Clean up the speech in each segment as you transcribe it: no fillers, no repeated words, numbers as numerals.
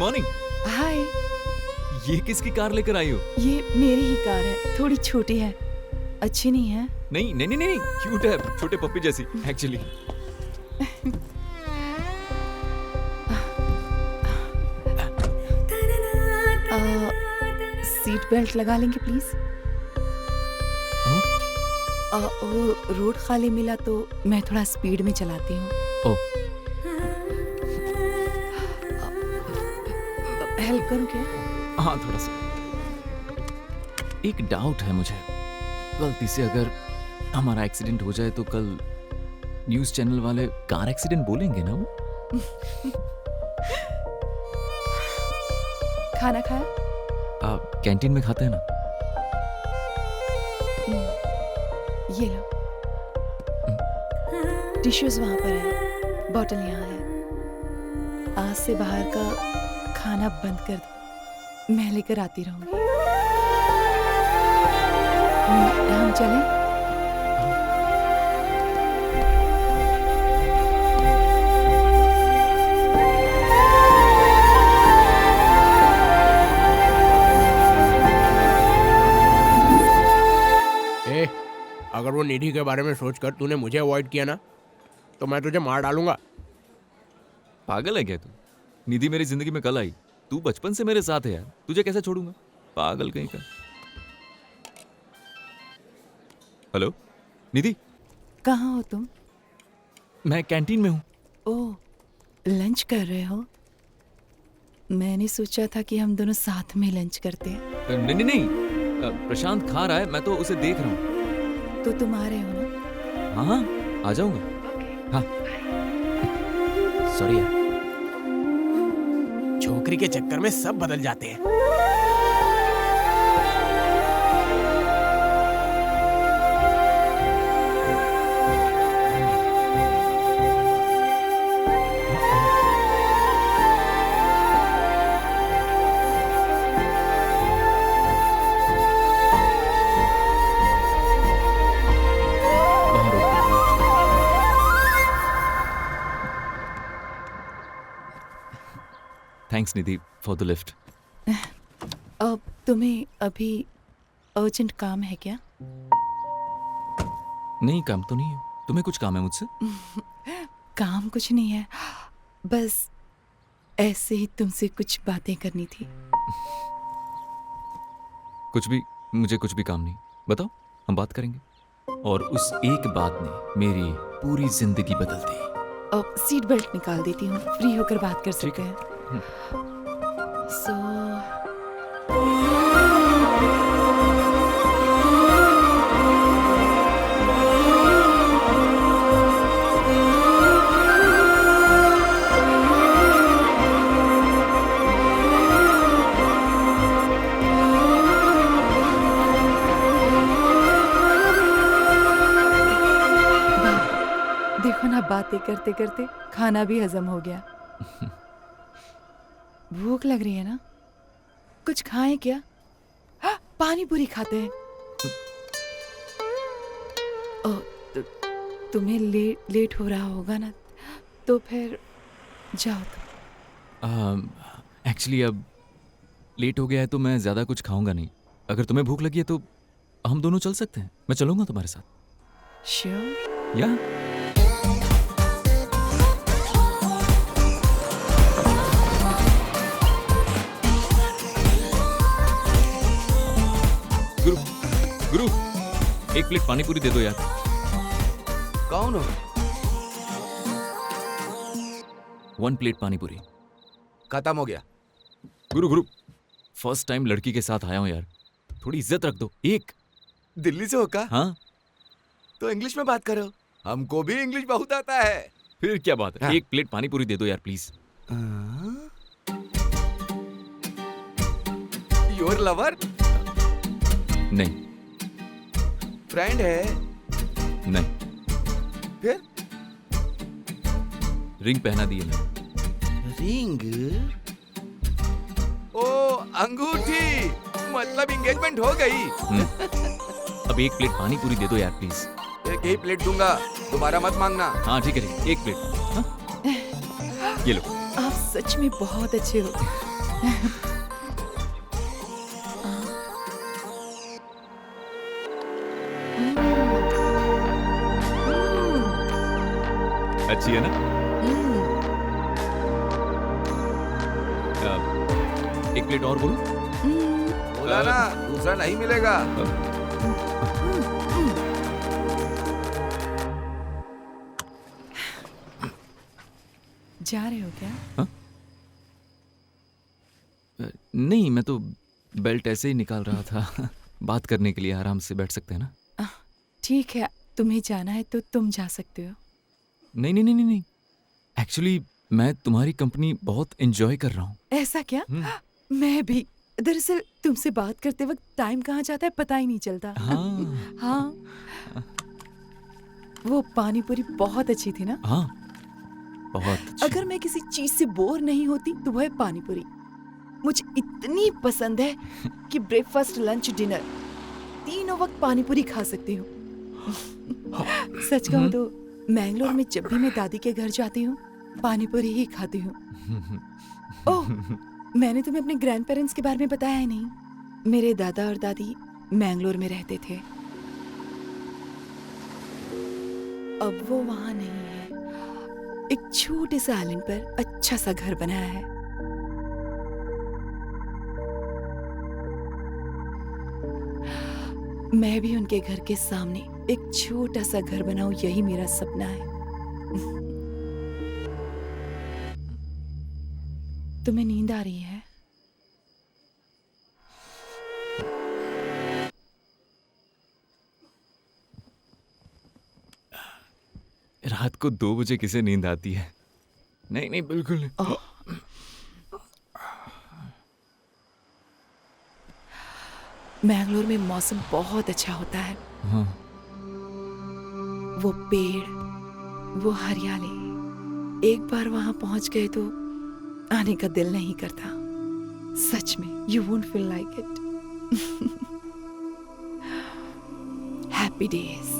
Morning. हाय। ये किसकी car लेकर आई हो? ये मेरी ही कार है, थोड़ी छोटी है, अच्छी नहीं है। नहीं नहीं नहीं नहीं, क्यूट है, छोटे पप्पी जैसी एक्चुअली। सीट बेल्ट लगा लेंगे प्लीज। वो रोड खाली मिला तो मैं थोड़ा स्पीड में चलाती हूँ। ओह, हेल्प करूँ क्या? हाँ थोड़ा सा। एक डाउट है मुझे, गलती से अगर हमारा एक्सीडेंट हो जाए तो कल न्यूज़ चैनल वाले कार एक्सीडेंट बोलेंगे ना? खाना खाया? कैंटीन में खाते हैं ना। ये लो, टिश्यूज वहां पर है, बॉटल यहाँ है। आज से बाहर का खाना बंद कर दो, मैं लेकर आती रहूंगी। हम चलें? अगर वो निधि के बारे में सोचकर तूने मुझे अवॉइड किया ना तो मैं तुझे मार डालूंगा। पागल है क्या तू? निधि मेरी जिंदगी में कल आई, तू बचपन से मेरे साथ है यार, तुझे कैसे छोड़ूंगा? पागल कहीं का। हेलो निधि। कहाँ हो तुम? मैं कैंटीन में हूँ। ओह, लंच कर रहे हो? मैंने सोचा था कि हम दोनों साथ में लंच करते हैं। नहीं नहीं नहीं, प्रशांत खा रहा है, मैं तो उसे देख रहा हूँ। तो तुम आ रहे हो ना? हाँ हाँ आ जाऊंगा। हाँ सॉरी यार, छोकरी के चक्कर में सब बदल जाते हैं। Thanks Nidhi for the lift. अब तुम्हें अभी अर्जेंट काम है क्या? नहीं काम तो नहीं है, तुम्हें कुछ काम है मुझसे? काम कुछ नहीं है, बस ऐसे ही तुमसे कुछ बातें करनी थी। कुछ भी, मुझे कुछ भी काम नहीं, बताओ हम बात करेंगे। और उस एक बात ने मेरी पूरी जिंदगी बदल दी। अब सीट बेल्ट निकाल देती हूँ, फ्री होकर बात कर सकते हैं। So देखो ना, बातें करते करते खाना भी हजम हो गया। भूख लग रही है ना? कुछ खाएं क्या? हाँ, पानी पूरी खाते हैं। तुम्हें लेट हो रहा होगा ना, तो फिर जाओ तुम। एक्चुअली अब लेट हो गया है तो मैं ज़्यादा कुछ खाऊंगा नहीं। अगर तुम्हें भूख लगी है तो हम दोनों चल सकते हैं, मैं चलूंगा तुम्हारे साथ। श्योर? या गुरु, गुरु एक प्लेट पानी पूरी दे दो यार। कौन हो? 1 प्लेट पानी पूरी। खत्म हो गया। गुरु गुरु फर्स्ट टाइम लड़की के साथ आया हूं यार, थोड़ी इज्जत रख दो। एक दिल्ली से हो का? हाँ तो इंग्लिश में बात करो, हमको भी इंग्लिश बहुत आता है। फिर क्या बात है? हाँ। 1 प्लेट पानी पूरी दे दो यार प्लीज। Your lover? नहीं फ्रेंड है? नहीं। फिर? रिंग पहना दिए मैंने। रिंग? ओ अंगूठी, मतलब एंगेजमेंट हो गई। अब 1 प्लेट पानी पूरी दे दो यार प्लीज। एक ही प्लेट दूंगा, दोबारा मत मांगना। हाँ ठीक है, 1 प्लेट। हाँ? ये लो। आप सच में बहुत अच्छे हो। अच्छी है ना? एक प्लेट और बोलूं? बोला ना दूसरा नहीं मिलेगा। जा रहे हो क्या? हाँ? नहीं, मैं तो बेल्ट ऐसे ही निकाल रहा था। बात करने के लिए आराम से बैठ सकते हैं ना? ठीक है, तुम्हें जाना है तो तुम जा सकते हो। नहीं नहीं नहीं नहीं नहीं, एक्चुअली मैं तुम्हारी कंपनी बहुत एंजॉय कर रहा हूँ। ऐसा क्या? मैं भी। दरअसल तुमसे बात करते वक्त टाइम कहाँ जाता है पता ही नहीं चलता। हाँ हाँ। वो पानी पूरी बहुत अच्छी थी ना? हाँ, बहुत अच्छी। अगर मैं किसी चीज से बोर नहीं होती तो वह है पानी पूरी। मुझे इतनी पसंद है कि ब्रेकफास्ट, लंच, डिनर तीनों वक्त पानी पूरी खा सकती हूँ। सच कहूँ तो मैंगलोर में जब भी मैं दादी के घर जाती हूँ पानी पूरी ही खाती हूँ। ओह, मैंने तुम्हें अपने ग्रैंड पेरेंट्स के बारे में बताया ही नहीं। मेरे दादा और दादी मैंगलोर में रहते थे। अब वो वहां नहीं है। एक छोटे से आइलैंड पर अच्छा सा घर बनाया है। मैं भी उनके घर के सामने एक छोटा सा घर बनाऊं, यही मेरा सपना है। तुम्हें नींद आ रही है? रात को 2 बजे किसे नींद आती है? नहीं नहीं, बिल्कुल नहीं। मैंगलोर में मौसम बहुत अच्छा होता है। हाँ। वो पेड़, वो हरियाली, एक बार वहां पहुंच गए तो आने का दिल नहीं करता। सच में, you won't feel like it. Happy days.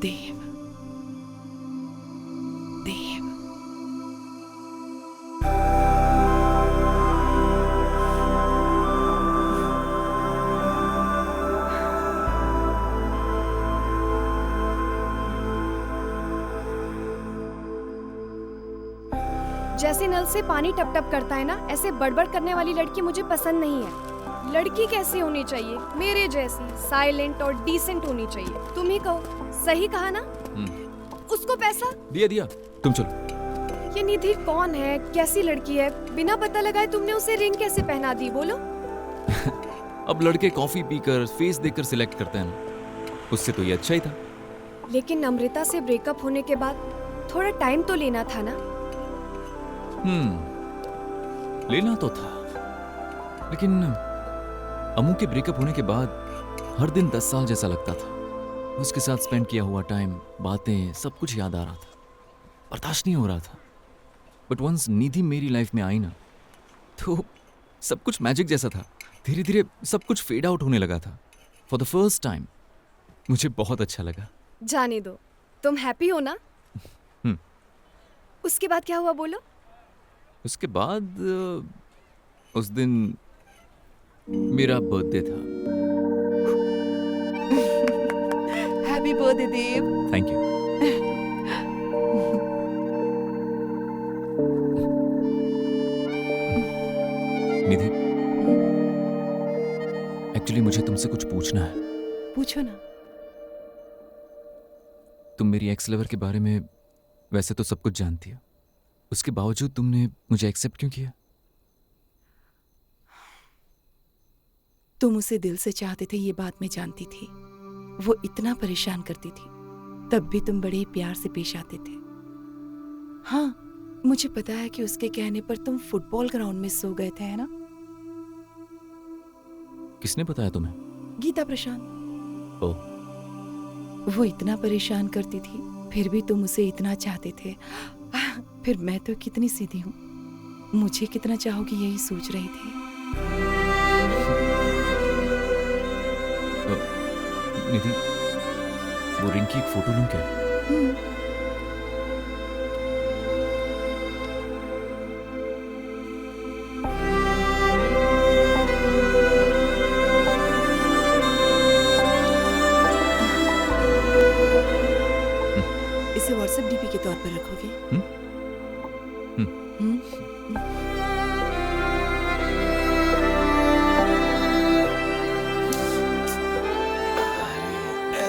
Dev, Dev. जैसे नल से पानी टप टप करता है ना, ऐसे बड़बड़ करने वाली लड़की मुझे पसंद नहीं है। लड़की कैसी होनी चाहिए? मेरे जैसी, साइलेंट और डिसेंट होनी चाहिए। तुम ही कहो, सही कहा ना? उसको पैसा दिया दिया, तुम चलो। ये निधि कौन है? कैसी लड़की है? बिना पता लगाए तुमने उसे रिंग कैसे पहना दी? बोलो। अब लड़के कॉफी पीकर फेस देखकर सिलेक्ट करते हैं ना, उससे तो ये अच्छा ही था। लेकिन अमृता से ब्रेकअप होने के बाद थोड़ा टाइम तो लेना था ना? लेना तो था, लेकिन अमू के ब्रेकअप होने के बाद हर दिन 10 साल जैसा लगता था। उसके साथ स्पेंड किया हुआ टाइम, बातें, सब कुछ याद आ रहा था। बर्दाश्त नहीं हो रहा था। बट वंस निधि मेरी लाइफ में आई ना, तो सब कुछ मैजिक जैसा था। धीरे धीरे सब कुछ फेड आउट होने लगा था। फॉर द फर्स्ट टाइम मुझे बहुत अच्छा लगा। जाने दो, तुम हैप्पी हो ना? उसके बाद क्या हुआ बोलो? उसके बाद उस दिन मेरा बर्थडे था। Happy birthday Dev. Thank you. Nidhi, actually मुझे तुमसे कुछ पूछना है। पूछो ना। तुम मेरी एक्स लवर के बारे में वैसे तो सब कुछ जानती हो, उसके बावजूद तुमने मुझे एक्सेप्ट क्यों किया? तुम उसे दिल से चाहते थे, ये बात मैं जानती थी। वो इतना परेशान करती थी, तब भी तुम बड़े ही प्यार से पेश आते थे। हाँ, मुझे पता है कि उसके कहने पर तुम फुटबॉल ग्राउंड में सो गए थे, है ना? किसने बताया तुम्हें? गीता प्रशांत। ओह। वो इतना परेशान करती थी, फिर भी तुम उसे इतना चाहते थे। फिर मैं तो कितनी सीधी हूँ, मुझे कितना चाहोगी यही सोच रही थी। निधि, वो रिंग की एक फोटो लूं क्या?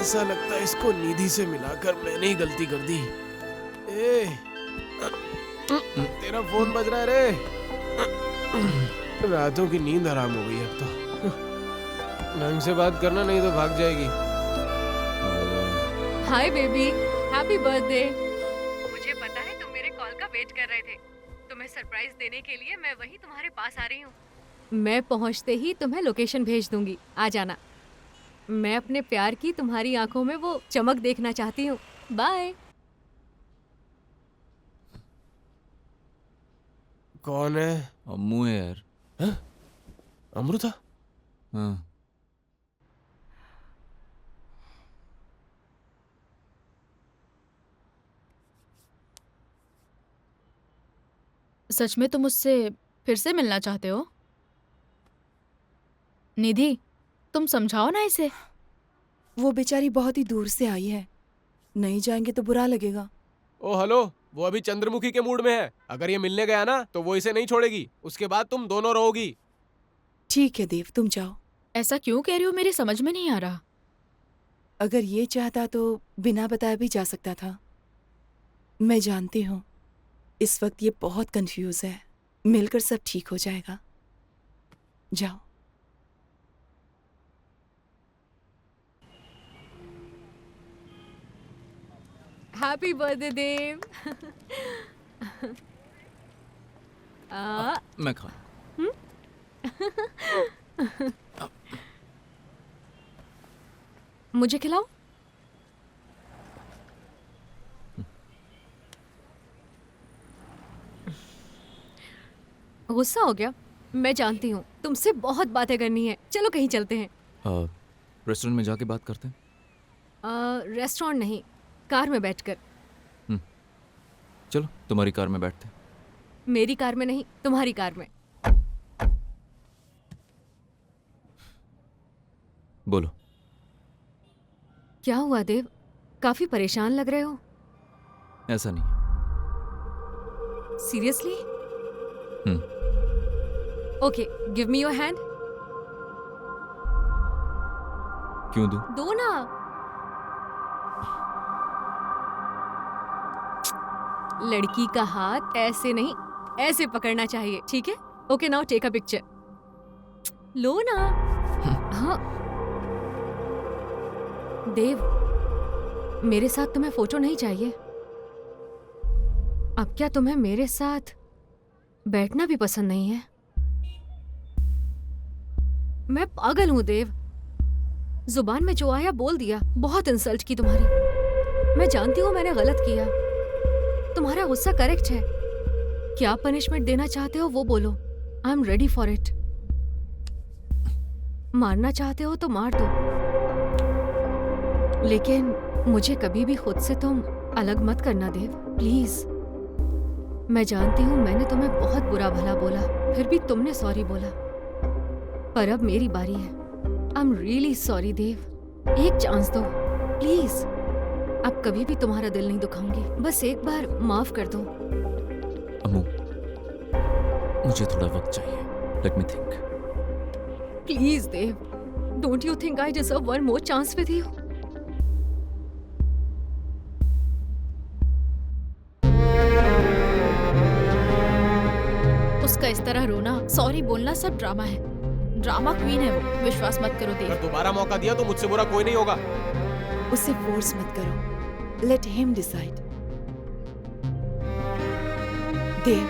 ऐसा लगता है इसको निधि से मिलाकर मैंने ही गलती कर दी। ए, तेरा फोन बज रहा है रे। रातों की नींद हराम हो गई अब तो। ढंग से बात करना नहीं तो भाग जाएगी। Hi baby, happy birthday. मुझे पता है तुम मेरे कॉल का वेट कर रहे थे। तुम्हें सरप्राइज देने के लिए मैं वहीं तुम्हारे पास आ रही हूँ। मैं पहुँचते ही तुम्हें लोकेशन भेज दूंगी, आ जाना। मैं अपने प्यार की तुम्हारी आंखों में वो चमक देखना चाहती हूँ। बाय। कौन है? अम्मू है यार। अमृता? हाँ। सच में तुम उससे फिर से मिलना चाहते हो? निधि, तुम समझाओ ना इसे। वो बेचारी बहुत ही दूर से आई है, नहीं जाएंगे तो बुरा लगेगा। ओ हेलो, वो अभी चंद्रमुखी के मूड में है। अगर ये मिलने गया ना तो वो इसे नहीं छोड़ेगी। उसके बाद तुम दोनों रहोगी। ठीक है देव, तुम जाओ। ऐसा क्यों कह रही हो, मेरी समझ में नहीं आ रहा। अगर ये चाहता तो बिना बताए भी जा सकता था। मैं जानती हूँ इस वक्त ये बहुत कंफ्यूज है। मिलकर सब ठीक हो जाएगा। जाओ। हैप्पी बर्थडे देव। मैं खा। मुझे खिलाओ। गुस्सा हो गया? मैं जानती हूँ तुमसे बहुत बातें करनी है। चलो कहीं चलते हैं। रेस्टोरेंट में जाके बात करते हैं। रेस्टोरेंट नहीं, कार में बैठकर। चलो तुम्हारी कार में बैठते हैं। मेरी कार में नहीं, तुम्हारी कार में। बोलो। क्या हुआ देव, काफी परेशान लग रहे हो। ऐसा नहीं। Seriously? Okay, give me your hand. क्यों दूं? दो ना। लड़की का हाथ ऐसे नहीं, ऐसे पकड़ना चाहिए, ठीक है? Okay, now take a picture. लो ना। हाँ देव, मेरे साथ तुम्हें फोटो नहीं चाहिए? अब क्या तुम्हें मेरे साथ बैठना भी पसंद नहीं है? मैं पागल हूं देव, जुबान में जो आया बोल दिया। बहुत इंसल्ट की तुम्हारी। मैं जानती हूं मैंने गलत किया। तुम्हारा गुस्सा करेक्ट है। क्या पनिशमेंट देना चाहते हो वो बोलो। I am ready for it. मारना चाहते हो तो मार दो, लेकिन मुझे कभी भी खुद से तुम अलग मत करना देव, प्लीज। मैं जानती हूँ मैंने तुम्हें बहुत बुरा भला बोला, फिर भी तुमने सॉरी बोला। पर अब मेरी बारी है। आई एम रियली सॉरी देव। एक चांस दो प्लीज। अब कभी भी तुम्हारा दिल नहीं दुखाऊंगी। बस एक बार माफ कर दो। अम्मू, मुझे थोड़ा वक्त चाहिए। Let me think. Please Dev, don't you think I deserve one more chance with you? उसका इस तरह रोना, सॉरी बोलना सब ड्रामा है। ड्रामा क्वीन है वो, विश्वास मत करो देव। अगर दोबारा मौका दिया तो मुझसे बुरा कोई नहीं होगा। उसे फोर्स मत करो। Let him decide. देव,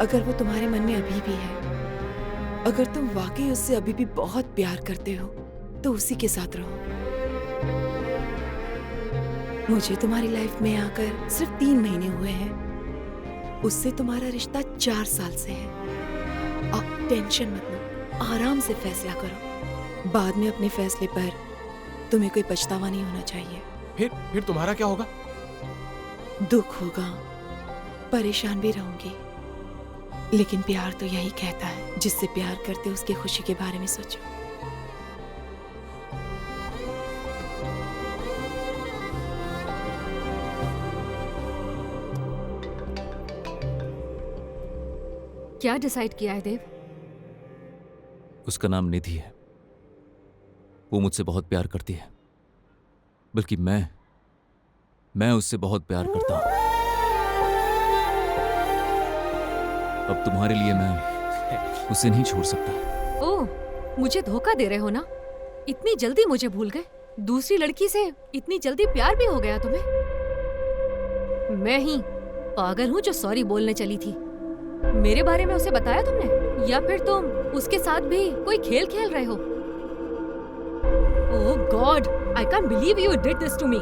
अगर वो तुम्हारे मन में अभी भी है, अगर तुम वाकई उससे अभी भी बहुत प्यार करते हो, तो उसी के साथ रहो। मुझे तुम्हारी लाइफ में आकर सिर्फ 3 महीने हुए हैं। उससे तुम्हारा रिश्ता 4 साल से है। अब टेंशन मत लो, आराम से फैसला करो। बाद में अपने फैसले पर तुम्हें कोई पछतावा नहीं होना चाहिए। फिर तुम्हारा क्या होगा? दुख होगा, परेशान भी रहूंगी, लेकिन प्यार तो यही कहता है, जिससे प्यार करते उसकी खुशी के बारे में सोचो। क्या डिसाइड किया है देव? उसका नाम निधि है। वो मुझसे बहुत प्यार करती है। बल्कि मैं उससे बहुत प्यार करता हूं। अब तुम्हारे लिए मैं उसे नहीं छोड़ सकता। ओह, मुझे धोखा दे रहे हो ना? इतनी जल्दी मुझे भूल गए? दूसरी लड़की से इतनी जल्दी प्यार भी हो गया तुम्हें? मैं ही पागल हूँ जो सॉरी बोलने चली थी। मेरे बारे में उसे बताया तुमने, या फिर तुम उसके साथ भी कोई खेल खेल रहे हो? ओह God, I can't believe you did this to me.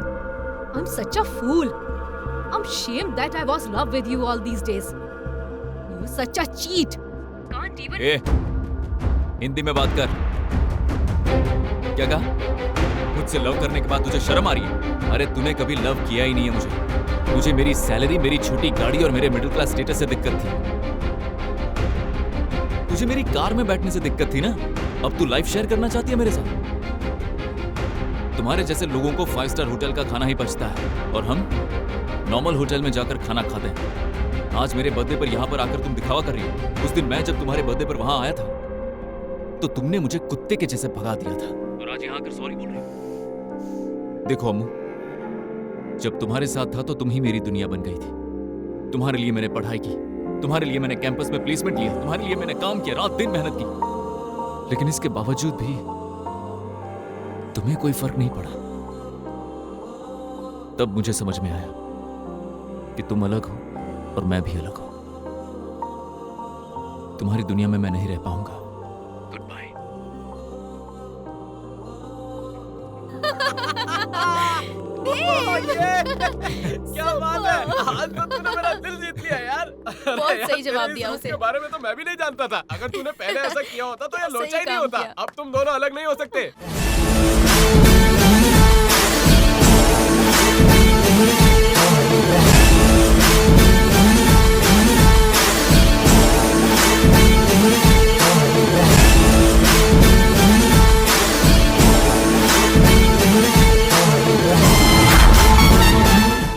I'm such a fool. I'm ashamed that I was in love with you all these days. You're such a cheat. Can't even. ए, हिंदी में बात कर। क्या कहा? मुझसे love करने के बाद तुझे शर्म आ रही है? अरे तूने कभी लव किया ही नहीं है मुझे मेरी सैलरी, मेरी छोटी गाड़ी और मेरे मिडिल क्लास स्टेटस से दिक्कत थी। तुझे मेरी कार में बैठने से दिक्कत थी ना? अब तू लाइफ शेयर करना चाहती है मेरे साथ? तुम्हारे जैसे लोगों को 5 स्टार होटल का खाना ही बचता है और हम नॉर्मल होटल में जाकर खाना खाते हैं। आज मेरे बर्थडे पर यहाँ पर आकर तुम दिखावा कर रही हो। उस दिन मैं जब तुम्हारे बर्थडे पर वहां आया था तो तुमने मुझे कुत्ते के जैसे भगा दिया था और आज यहाँ आकर सॉरी बोल रही हो। देखो अम्मू, जब तुम्हारे साथ था तो तुम ही मेरी दुनिया बन गई थी। तुम्हारे लिए मैंने पढ़ाई की, तुम्हारे लिए मैंने कैंपस में प्लेसमेंट लिया, तुम्हारे लिए मैंने काम किया, रात दिन मेहनत की, लेकिन इसके बावजूद भी तुम्हें कोई फर्क नहीं पड़ा। तब मुझे समझ में आया कि तुम अलग हो और मैं भी अलग हूं। तुम्हारी दुनिया में मैं नहीं रह पाऊंगा। Good bye. क्या बात है, आज तो तूने मेरा दिल जीत लिया यार। बहुत सही जवाब दिया उसे। उसके बारे में तो मैं भी नहीं जानता था। अगर तूने पहले ऐसा किया होता तो ये सही लोचा ही नहीं काम होता। किया। अब तुम दोनों अलग नहीं हो सकते।